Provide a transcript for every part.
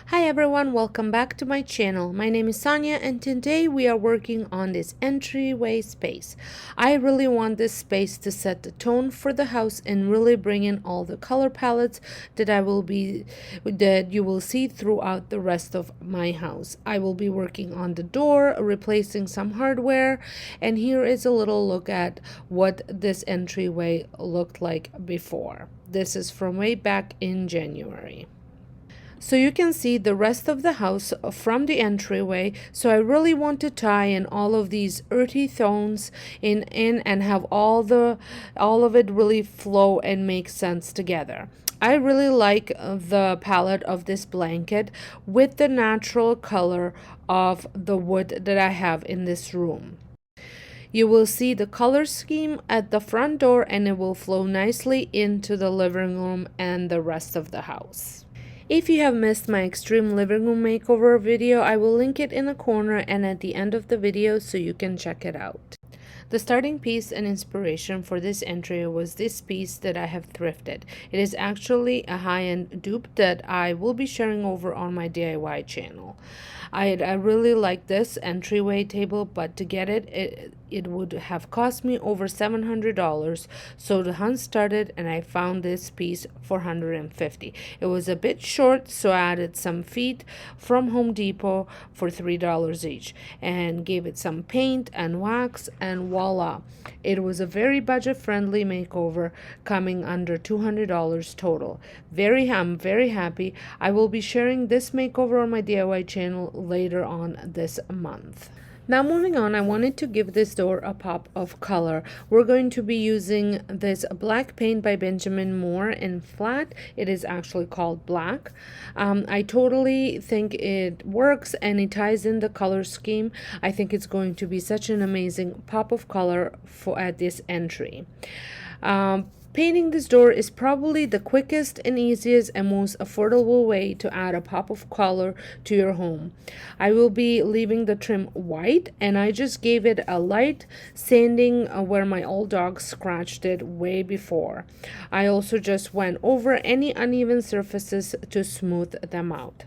Hi everyone, welcome back to my channel. My name is Sonja and today we are working on this entryway space. I really want this space to set the tone for the house and really bring in all the color palettes that you will see throughout the rest of my house. I will be working on the door, replacing some hardware, and here is a little look at what this entryway looked like before. This is from way back in January. So you can see the rest of the house from the entryway. So I really want to tie in all of these earthy tones in and have all of it really flow and make sense together. I really like the palette of this blanket with the natural color of the wood that I have in this room. You will see the color scheme at the front door and it will flow nicely into the living room and the rest of the house. If you have missed my extreme living room makeover video, I will link it in the corner and at the end of the video so you can check it out. The starting piece and inspiration for this entry was this piece that I have thrifted. It is actually a high-end dupe that I will be sharing over on my DIY channel. I really like this entryway table, but to get it would have cost me over $700. So the hunt started and I found this piece for $150. It was a bit short, so I added some feet from Home Depot for $3 each and gave it some paint and wax, and voila. It was a very budget-friendly makeover, coming under $200 total. I'm very happy. I will be sharing this makeover on my DIY channel later on this month. Now moving on, I wanted to give this door a pop of color. We're going to be using this black paint by Benjamin Moore in flat. It is actually called black. I totally think it works and it ties in the color scheme. I think it's going to be such an amazing pop of color at this entry. Painting this door is probably the quickest and easiest and most affordable way to add a pop of color to your home. I will be leaving the trim white and I just gave it a light sanding where my old dog scratched it way before. I also just went over any uneven surfaces to smooth them out.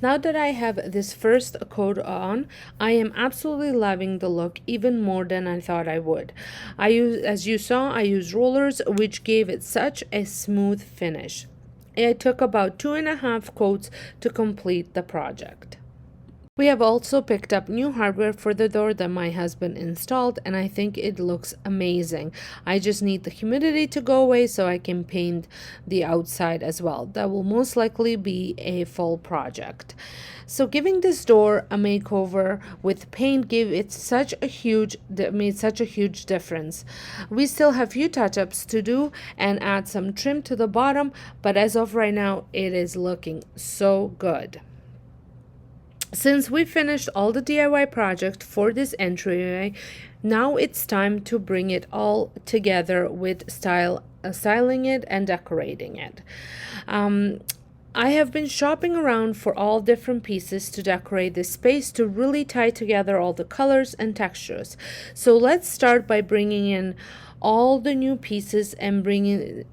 Now that I have this first coat on, I am absolutely loving the look even more than I thought I would. As you saw, I used rollers, which gave it such a smooth finish. It took about 2.5 coats to complete the project. We have also picked up new hardware for the door that my husband installed, and I think it looks amazing. I just need the humidity to go away so I can paint the outside as well. That will most likely be a full project. So giving this door a makeover with paint made such a huge difference. We still have few touch-ups to do and add some trim to the bottom, but as of right now, it is looking so good. Since we finished all the DIY project for this entryway, now it's time to bring it all together with styling it and decorating it. I have been shopping around for all different pieces to decorate this space to really tie together all the colors and textures. So let's start by bringing in all the new pieces and bring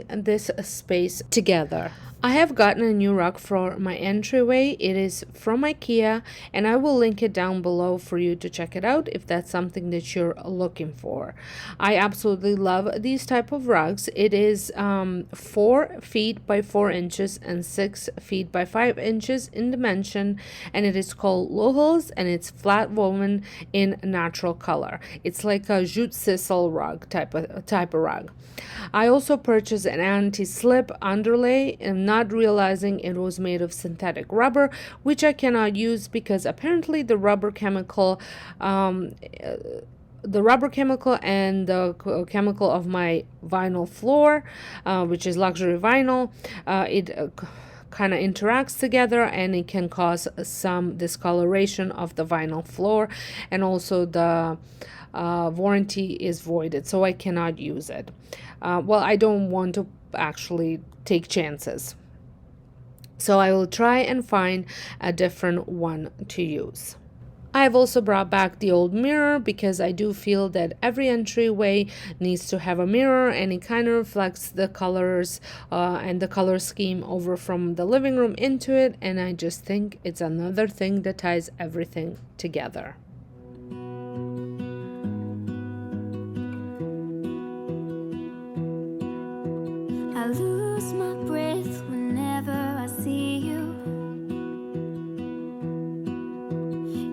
this space together. I have gotten a new rug for my entryway. It is from IKEA, and I will link it down below for you to check it out if that's something that you're looking for. I absolutely love these type of rugs. It is 4 feet by 4 inches and 6 feet by 5 inches in dimension, and it is called Lohels, and it's flat woven in natural color. It's like a jute sisal rug type of rug. I also purchased an anti-slip underlay, and not realizing it was made of synthetic rubber, which I cannot use because apparently the rubber chemical and the chemical of my vinyl floor, which is luxury vinyl, it kind of interacts together, and it can cause some discoloration of the vinyl floor, and also the warranty is voided, so I cannot use it. I don't want to actually take chances, so I will try and find a different one to use. I have also brought back the old mirror because I do feel that every entryway needs to have a mirror, and it kind of reflects the colors and the color scheme over from the living room into it, and I just think it's another thing that ties everything together. I lose my breath whenever I see you.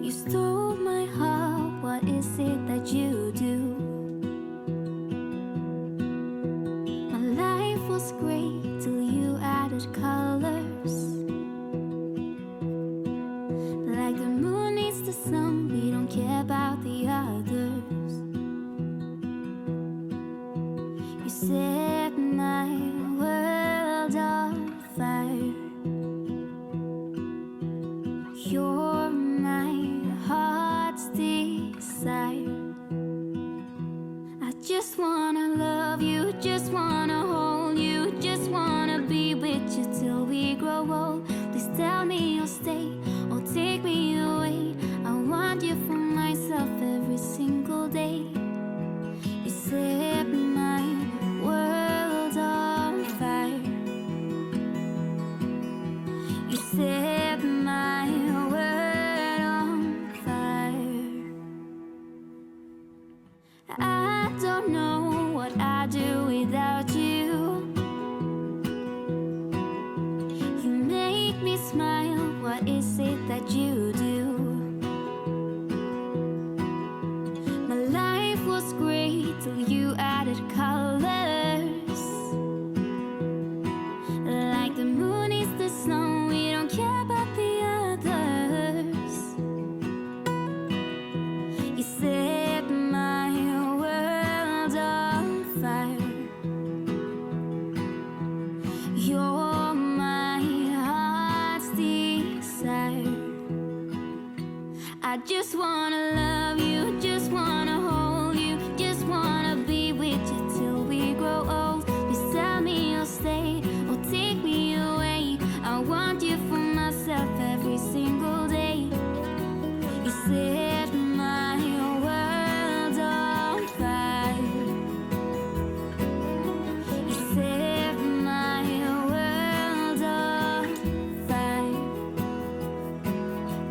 You stole my heart, what is it that you do? My life was great till you added colors. Like the moon needs the sun, we don't care about the others. You set my world on fire. You're my heart's desire. I just wanna love you, just wanna hold you, just wanna be with you till we grow old. Please tell me you'll stay or take me away. I want you for myself every single day. You set my world on fire. You set my world on fire. I don't know what I'd do without you. You make me smile, what is it that you do? My life was great till you added colors. Like the moon is the snow, we don't care about the others. You set my world on fire. You're my heart's desire. I just wanna love you, just wanna hold you, just wanna be with you till we grow old. Please tell me you'll stay or take me away. I want you for myself every single day. You set my world on fire. You set my world on fire.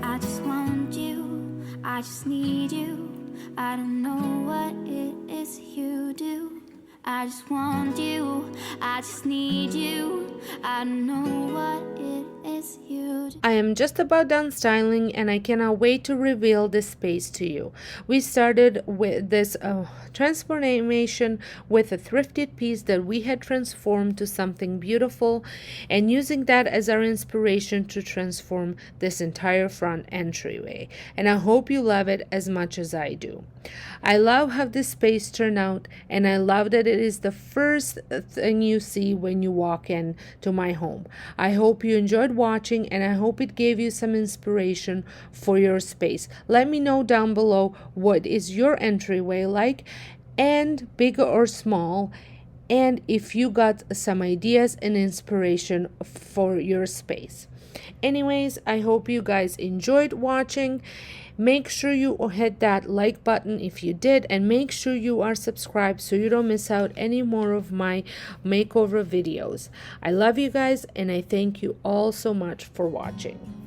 I just want you, I just need you. I don't know what it is you do. I just want you, I just need you. I don't know what it is you do. I am just about done styling, and I cannot wait to reveal this space to you. We started with this transformation with a thrifted piece that we had transformed to something beautiful, and using that as our inspiration to transform this entire front entryway. And I hope you love it as much as I do. I love how this space turned out, and I love that it is the first thing you see when you walk in to my home. I hope you enjoyed watching, and I hope it gave you some inspiration for your space. Let me know down below what is your entryway like, and big or small, and if you got some ideas and inspiration for your space. Anyways, I hope you guys enjoyed watching. Make sure you hit that like button if you did, and make sure you are subscribed so you don't miss out any more of my makeover videos. I love you guys, and I thank you all so much for watching.